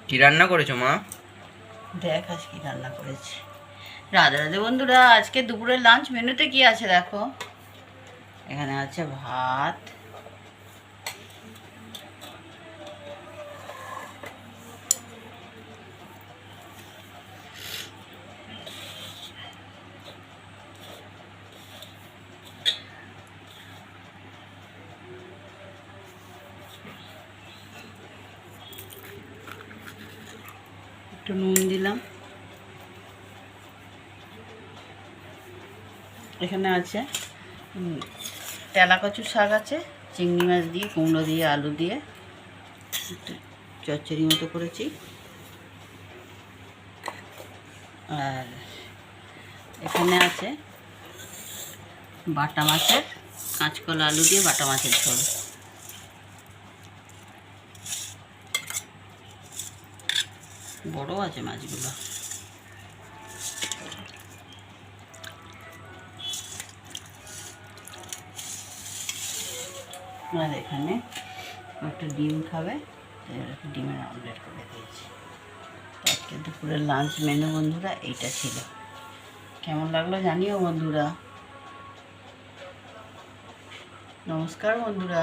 কি রান্না করেছো মা? দেখ আজ কি রান্না করেছি। রাধে রাধে বন্ধুরা, আজকে দুপুরের লাঞ্চ মেনুতে কি আছে দেখো। এখানে আছে ভাত, একটু নুন দিলাম। এখানে আছে তেলা কচুর শাক আছে, চিংড়ি মাছ দিয়ে, কুমড়ো দিয়ে, আলু দিয়ে একটু চচ্চড়ি মতো করেছি। আর এখানে আছে বাটা মাছের, কাঁচকলা আলু দিয়ে বাটা মাছের ঝোল। বড় আছে মাছগুলো। আর এখানে একটা ডিম খাবে, একটা ডিমের অমলেট করে দিয়েছি। আজকে দুপুরের লাঞ্চ মেনু বন্ধুরা এইটা ছিল। কেমন লাগলো জানিও বন্ধুরা। নমস্কার বন্ধুরা।